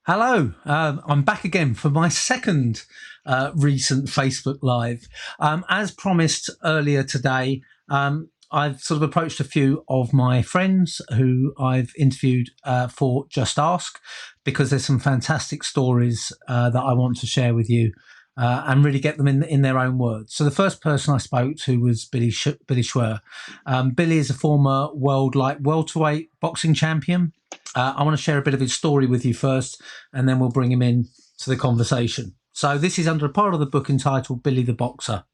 Hello, I'm back again for my second recent Facebook Live. As promised earlier today, I've sort of approached a few of my friends who I've interviewed for Just Ask because there's some fantastic stories that I want to share with you and really get them in their own words. So the first person I spoke to was Billy Schwer. Billy is a former world light-welterweight boxing champion. I want to share a bit of his story with you first, and then we'll bring him in to the conversation. So this is under a part of the book entitled Billy the Boxer.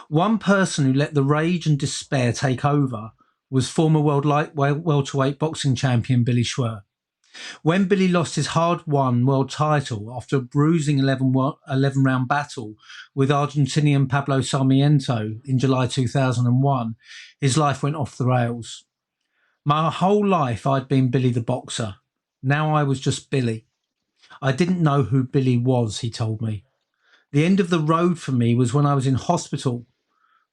One person who let the rage and despair take over was former world welterweight boxing champion Billy Schwer. When Billy lost his hard-won world title after a bruising 11-round battle with Argentinian Pablo Sarmiento in July 2001, his life went off the rails. My whole life I'd been Billy the Boxer. Now I was just Billy. I didn't know who Billy was, he told me. The end of the road for me was when I was in hospital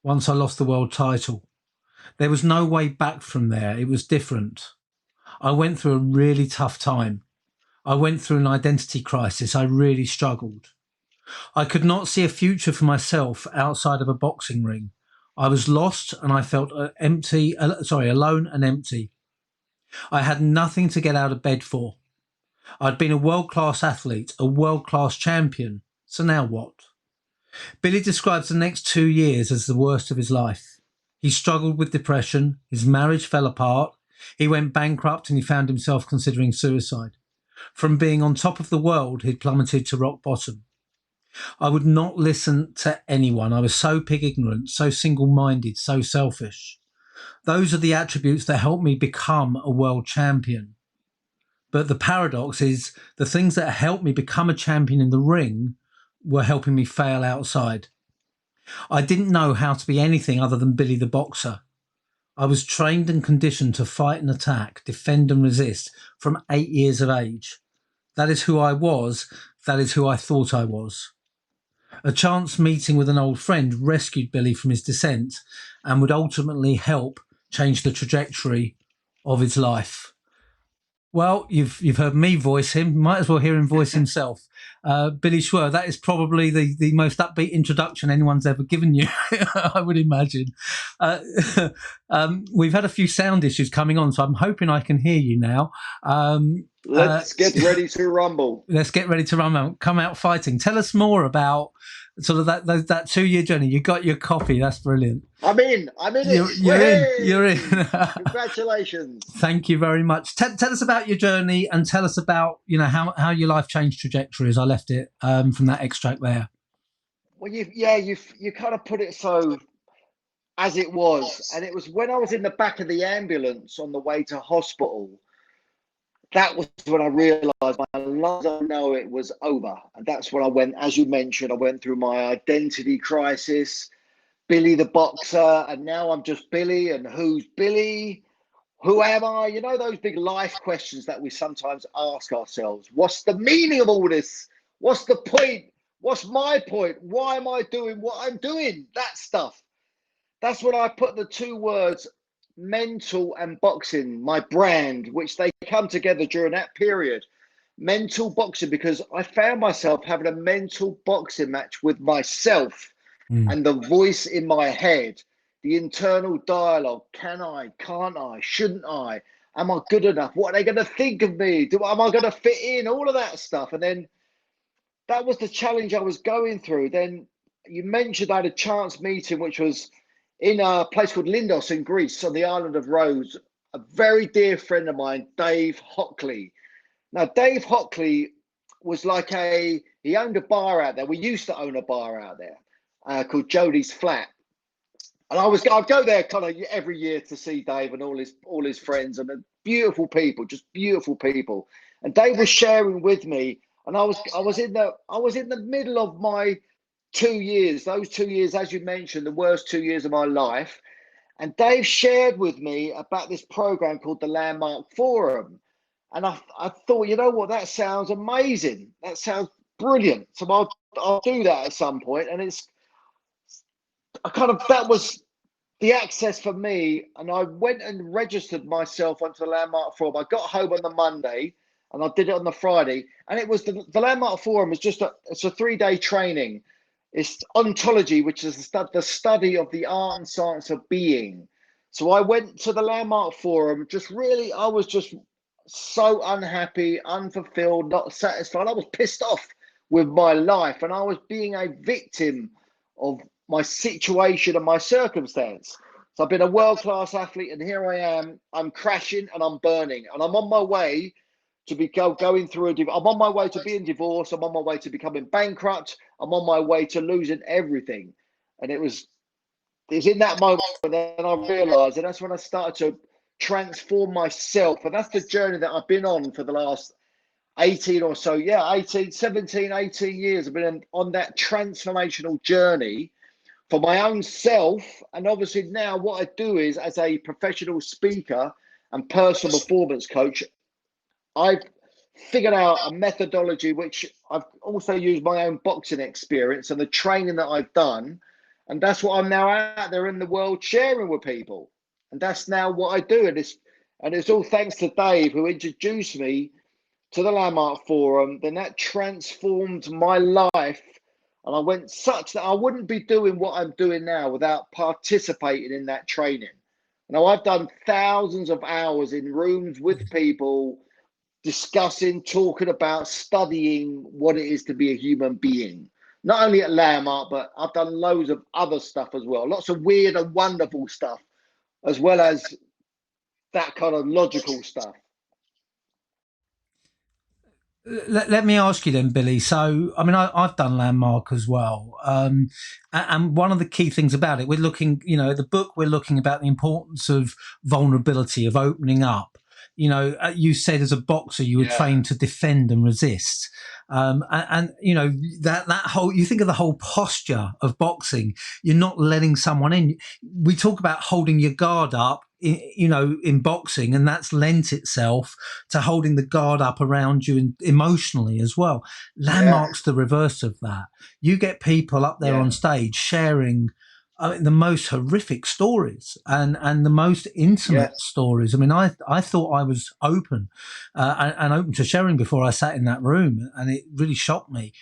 once I lost the world title. There was no way back from there. It was different. I went through a really tough time. I went through an identity crisis. I really struggled. I could not see a future for myself outside of a boxing ring. I was lost and I felt alone and empty. I had nothing to get out of bed for. I'd been a world-class athlete, a world-class champion. So now what? Billy describes the next 2 years as the worst of his life. He struggled with depression. His marriage fell apart. He went bankrupt and he found himself considering suicide. From being on top of the world, he'd plummeted to rock bottom. I would not listen to anyone. I was so pig ignorant, so single-minded, so selfish. Those are the attributes that helped me become a world champion. But the paradox is the things that helped me become a champion in the ring were helping me fail outside. I didn't know how to be anything other than Billy the Boxer. I was trained and conditioned to fight and attack, defend and resist from 8 years of age. That is who I was. That is who I thought I was. A chance meeting with an old friend rescued Billy from his descent and would ultimately help change the trajectory of his life. Well, you've heard me voice him. Might as well hear him voice himself. Billy Schwer, that is probably the most upbeat introduction anyone's ever given you, I would imagine. Uh, we've had a few sound issues coming on, so I'm hoping I can hear you now. Let's get ready to rumble. Let's get ready to come out fighting. Tell us more about sort of that 2 year journey. You got your copy. That's brilliant. I'm in. I'm in it. You're in. You're in. Congratulations. Thank you very much. Tell us about your journey and tell us about how your life changed trajectories. I left it from that extract there. Well, you kind of put it so as it was, and it was when I was in the back of the ambulance on the way to hospital. That was when I realised my life, I know it was over, and that's when I went. As you mentioned, I went through my identity crisis. Billy the Boxer, and now I'm just Billy. And who's Billy? Who am I? You know, those big life questions that we sometimes ask ourselves. What's the meaning of all this? What's the point? What's my point? Why am I doing what I'm doing? That stuff. That's when I put the two words mental and boxing, my brand, which they come together during that period. Mental boxing, because I found myself having a mental boxing match with myself and the voice in my head, the internal dialogue. Can I? Can't I? Shouldn't I? Am I good enough? What are they going to think of me? Am I going to fit in? All of that stuff. And then that was the challenge I was going through. Then you mentioned I had a chance meeting, which was in a place called Lindos in Greece on the island of Rhodes. A very dear friend of mine, Dave Hockley. Now, Dave Hockley was he owned a bar out there. We used to own a bar out there called Jodie's Flat. And I'd go there kind of every year to see Dave and all his friends, and beautiful people, just beautiful people. And Dave was sharing with me, and I was in the middle of my 2 years, those 2 years, as you mentioned, the worst 2 years of my life. And Dave shared with me about this program called the Landmark Forum. And I thought, you know what, that sounds amazing. That sounds brilliant. So I'll do that at some point. And that was the access for me. And I went and registered myself onto the Landmark Forum. I got home on the Monday and I did it on the Friday. And it was the Landmark Forum was it's a 3-day training. It's ontology, which is the study of the art and science of being. So I went to the Landmark Forum, I was just so unhappy, unfulfilled, not satisfied. I was pissed off with my life, and I was being a victim of my situation and my circumstance. So I've been a world-class athlete, and here I am. I'm crashing and I'm burning, and I'm on my way to be going through I'm on my way to being divorced. I'm on my way to becoming bankrupt. I'm on my way to losing everything. And it was in that moment that I realized, and that's when I started to transform myself. And that's the journey that I've been on for the last 18 or so. Yeah, 17, 18 years. I've been on that transformational journey for my own self. And obviously now what I do is, as a professional speaker and personal performance coach, I've figured out a methodology which I've also used my own boxing experience and the training that I've done. And that's what I'm now out there in the world sharing with people. And that's now what I do. And it's all thanks to Dave, who introduced me to the Landmark Forum. Then that transformed my life. And I went such that I wouldn't be doing what I'm doing now without participating in that training. Now, I've done thousands of hours in rooms with people, discussing, talking about, studying what it is to be a human being. Not only at Landmark, but I've done loads of other stuff as well. Lots of weird and wonderful stuff, as well as that kind of logical stuff. Let me ask you then, Billy. So, I mean, I've done Landmark as well. And one of the key things about it, we're looking, the book, we're looking about the importance of vulnerability, of opening up. You said as a boxer, you were trained to defend and resist. That whole, you think of the whole posture of boxing, you're not letting someone in. We talk about holding your guard up, in boxing, and that's lent itself to holding the guard up around you emotionally as well. Landmark's the reverse of that. You get people up there on stage sharing the most horrific stories and the most intimate stories. I mean, I thought I was open and open to sharing before I sat in that room, and it really shocked me.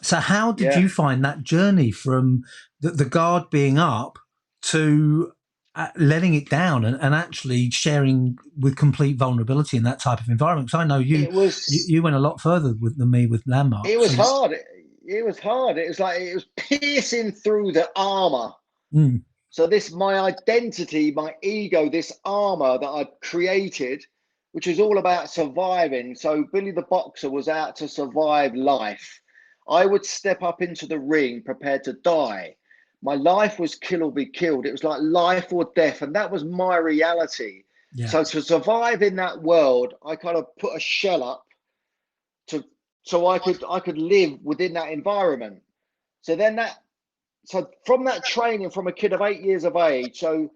So how did you find that journey from the guard being up to letting it down and actually sharing with complete vulnerability in that type of environment? Because I know you went a lot further than me with Landmark. It was hard. It was hard. It was like it was piercing through the armor. So my identity, my ego, this armor that I'd created, which was all about surviving. So Billy the Boxer was out to survive life. I would step up into the ring prepared to die. My life was kill or be killed. It was like life or death. And that was my reality. So to survive in that world, I kind of put a shell up so I could live within that environment. So from that training from a kid of 8 years of age, so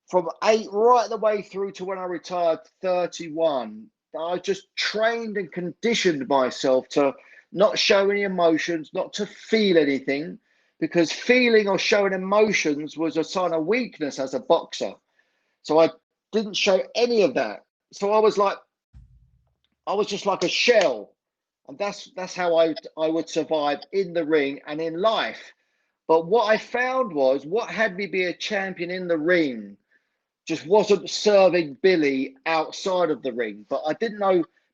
from 8 right the way through to when I retired 31, I just trained and conditioned myself to not show any emotions, not to feel anything, because feeling or showing emotions was a sign of weakness as a boxer. So I didn't show any of that. So I was just like a shell. And that's how I would survive in the ring and in life. But what I found was what had me be a champion in the ring just wasn't serving Billy outside of the ring. But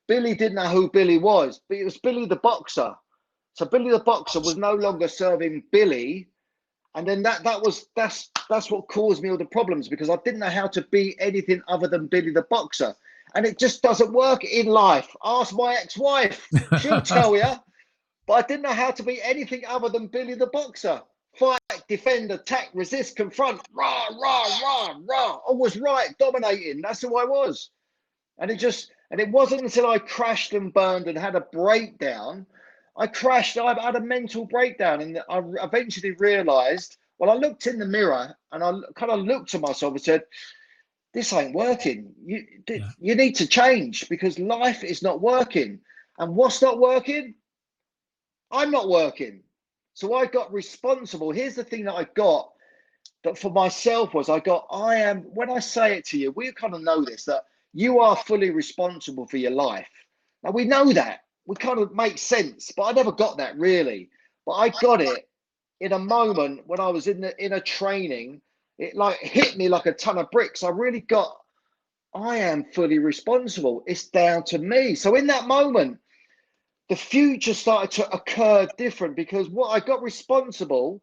Billy didn't know who Billy was, but it was Billy the Boxer. So Billy the Boxer was no longer serving Billy. And then that's what caused me all the problems, because I didn't know how to be anything other than Billy the Boxer. And it just doesn't work in life. Ask my ex-wife. She'll tell you. But I didn't know how to be anything other than Billy the Boxer. Fight, defend, attack, resist, confront. Rah, rah, rah, rah. I was right, dominating. That's who I was. And it wasn't until I crashed and burned and had a breakdown. I had a mental breakdown, and I eventually realized, well, I looked in the mirror and I kind of looked at myself and said, this ain't working. You need to change, because life is not working. And what's not working? I'm not working. So I got responsible. Here's the thing that I got that for myself was when I say it to you, we kind of know this, that you are fully responsible for your life. And we know that. We kind of make sense, but I never got that really. But I got it in a moment when I was in a training. It like hit me like a ton of bricks. I really got, I am fully responsible. It's down to me. So in that moment, the future started to occur different because what I got responsible.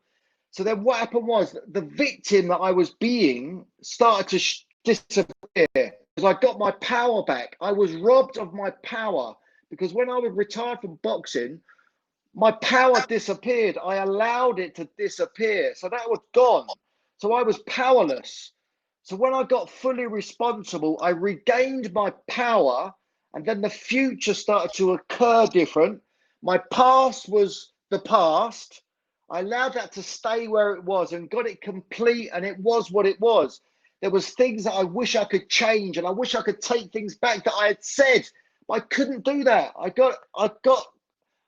So then what happened was the victim that I was being started to disappear because I got my power back. I was robbed of my power because when I was retired from boxing, my power disappeared. I allowed it to disappear. So that was gone. So I was powerless. So when I got fully responsible, I regained my power, and then the future started to occur different. My past was the past. I allowed that to stay where it was and got it complete, and it was what it was. There was things that I wish I could change, and I wish I could take things back that I had said, but I couldn't do that. I got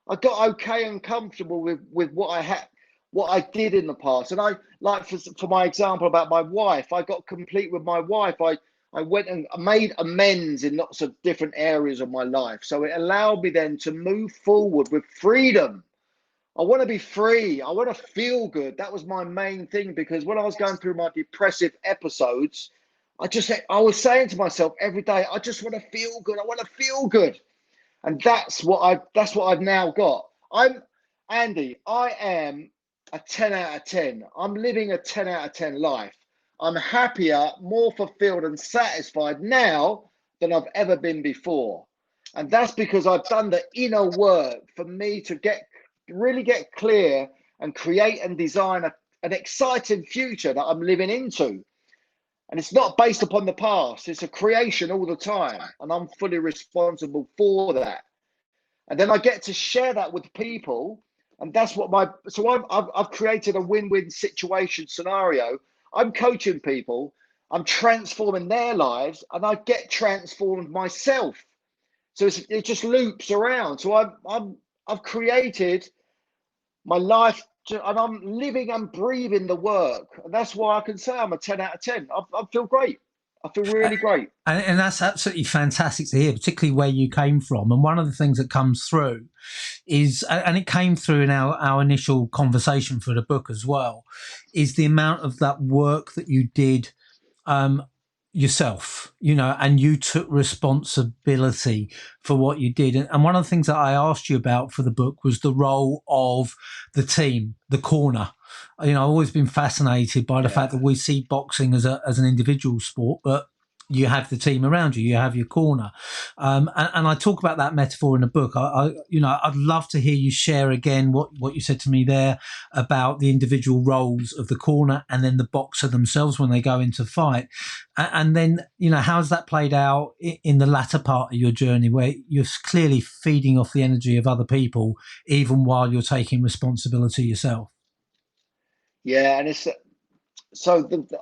okay and comfortable with what I had, what I did in the past. And I like for my example about my wife, I got complete with my wife. I went and made amends in lots of different areas of my life. So it allowed me then to move forward with freedom. I want to be free. I want to feel good. That was my main thing because when I was going through my depressive episodes, I was saying to myself every day, I just want to feel good. I want to feel good. And that's what I've now got. I'm Andy, I am a 10 out of 10. I'm living a 10 out of 10 life. I'm happier, more fulfilled and satisfied now than I've ever been before. And that's because I've done the inner work for me to really get clear and create and design an exciting future that I'm living into. And it's not based upon the past. It's a creation all the time. And I'm fully responsible for that. And then I get to share that with people. And that's what I've created a win-win situation scenario. I'm coaching people. I'm transforming their lives and I get transformed myself. So it just loops around. So I've created my life and I'm living and breathing the work. And that's why I can say I'm a 10 out of 10. I feel great. I feel really great. And that's absolutely fantastic to hear, particularly where you came from. And one of the things that comes through is, and it came through in our initial conversation for the book as well, is the amount of that work that you did yourself, and you took responsibility for what you did. And one of the things that I asked you about for the book was the role of the team, the corner. I've always been fascinated by the fact that we see boxing as an individual sport, but you have the team around you, you have your corner. And I talk about that metaphor in the book. I'd love to hear you share again what you said to me there about the individual roles of the corner and then the boxer themselves when they go into fight. And then, how's that played out in the latter part of your journey where you're clearly feeding off the energy of other people, even while you're taking responsibility yourself? Yeah. And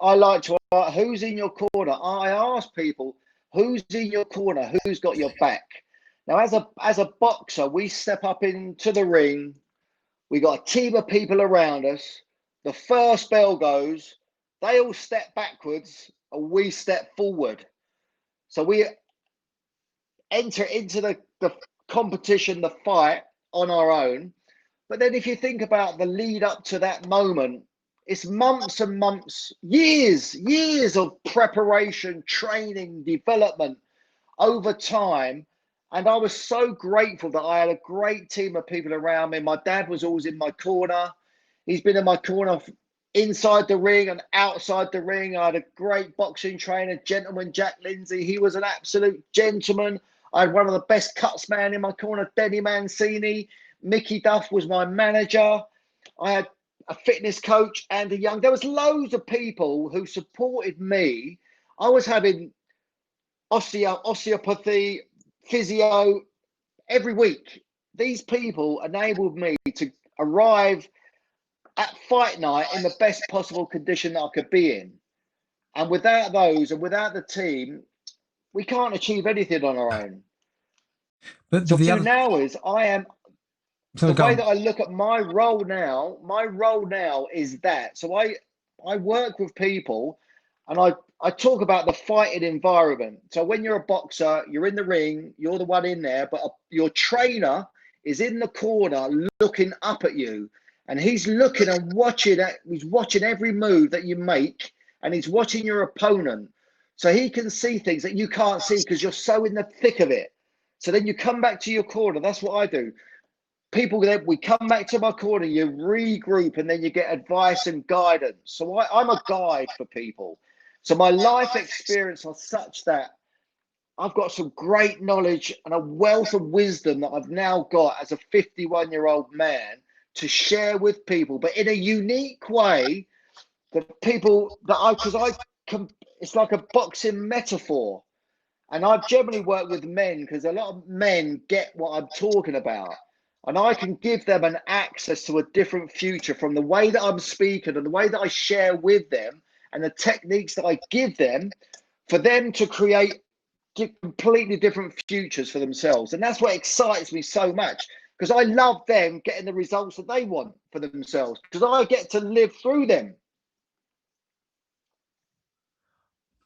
I like to ask, who's in your corner? I ask people, who's in your corner? Who's got your back? Now, as a boxer, we step up into the ring. We got a team of people around us. The first bell goes, they all step backwards and we step forward. So we enter into the competition, the fight on our own. But then if you think about the lead up to that moment, it's months and months, years of preparation, training, development over time. And I was so grateful that I had a great team of people around me. My dad was always in my corner. He's been in my corner inside the ring and outside the ring. I had a great boxing trainer, gentleman Jack Lindsay. He was an absolute gentleman. I had one of the best cuts man in my corner, Denny Mancini. Mickey Duff was my manager. I had a fitness coach, Andy Young. There was loads of people who supported me. I was having osteopathy, physio every week. These people enabled me to arrive at fight night in the best possible condition that I could be in. And without those and without the team, we can't achieve anything on our own. But So the what other, now is so the go way on. that I look at my role now is that. So I work with people and I talk about the fighting environment. So when you're a boxer, you're in the ring, you're the one in there, but your trainer is in the corner looking up at you, and he's looking and watching. He's watching every move that you make, and he's watching your opponent, so he can see things that you can't see because you're so in the thick of it. So then you come back to your corner. That's what I do. People, we come back to my corner, you regroup, and then you get advice and guidance. So I'm a guide for people. So my life experience was such that I've got some great knowledge and a wealth of wisdom that I've now got as a 51-year-old man to share with people, but in a unique way. The people that it's like a boxing metaphor. And I've generally worked with men because a lot of men get what I'm talking about. And I can give them an access to a different future from the way that I'm speaking and the way that I share with them and the techniques that I give them for them to create completely different futures for themselves. And that's what excites me so much, because I love them getting the results that they want for themselves, because I get to live through them.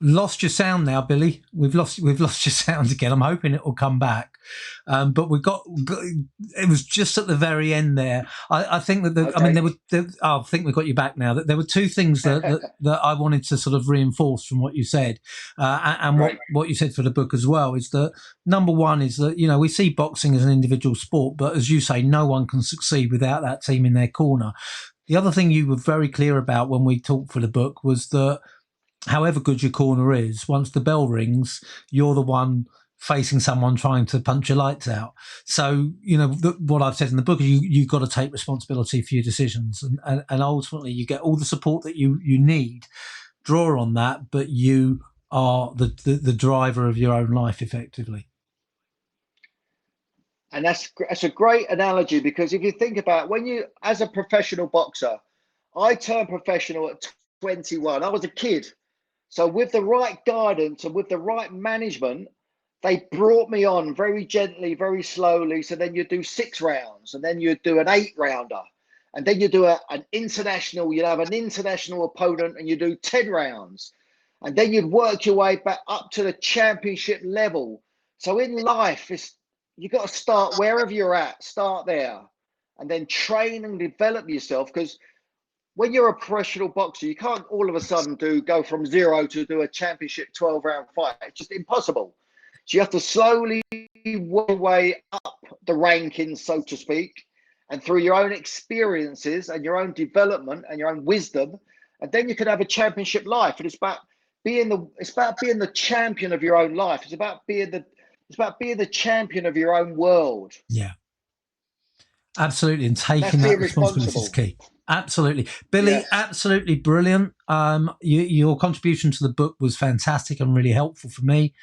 Lost your sound now, Billy. We've lost your sound again. I'm hoping it will come back, but we got it was just at the very end there. I think that Okay. I mean I think we got you back now. That there were two things that I wanted to sort of reinforce from what you said, and what you said for the book as well, is that number one is that, you know, we see boxing as an individual sport, but as you say, no one can succeed without that team in their corner. The other thing you were very clear about when we talked for the book was that however good your corner is, once the bell rings, you're the one facing someone trying to punch your lights out. So, you know, what I've said in the book is you've got to take responsibility for your decisions, and ultimately you get all the support that you need. Draw on that, but you are the driver of your own life, effectively. And that's a great analogy, because if you think about when you, as a professional boxer, I turned professional at 21. I was a kid. So with the right guidance and with the right management, they brought me on very gently, very slowly. So then you do 6 rounds, and then you do an 8-rounder. And then you do an international, you'd have an international opponent, and you do 10 rounds. And then you'd work your way back up to the championship level. So in life, you've got to start wherever you're at, start there, and then train and develop yourself. Because when you're a professional boxer, you can't all of a sudden go from 0 to do a championship 12-round fight. It's just impossible. So you have to slowly work your way up the rankings, so to speak, and through your own experiences and your own development and your own wisdom, and then you can have a championship life. And it's about being the champion of your own life. It's about being the champion of your own world. Yeah, absolutely. And taking that responsibility is key. Absolutely. Billy, yes. Absolutely brilliant. Your contribution to the book was fantastic and really helpful for me.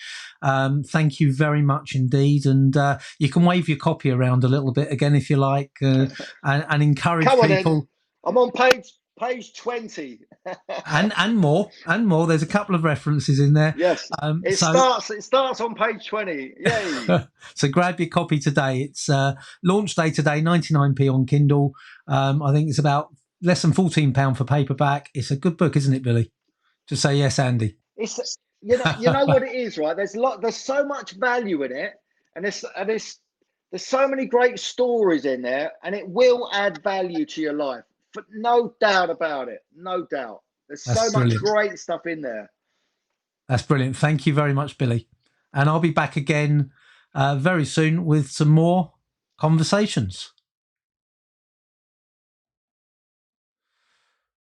Thank you very much indeed. And you can wave your copy around a little bit again if you like, and encourage people. In. I'm on page 20. and more. There's a couple of references in there. Yes. It starts on page 20. Yay. So grab your copy today. It's launch day today, 99p on Kindle. I think it's about less than £14 for paperback. It's a good book, isn't it, Billy? Just say yes, Andy. It's you know what it is, right? There's so much value in it, and there's so many great stories in there, and it will add value to your life. But no doubt about it. No doubt. There's so much great stuff in there. That's brilliant. Thank you very much, Billy. And I'll be back again very soon with some more conversations.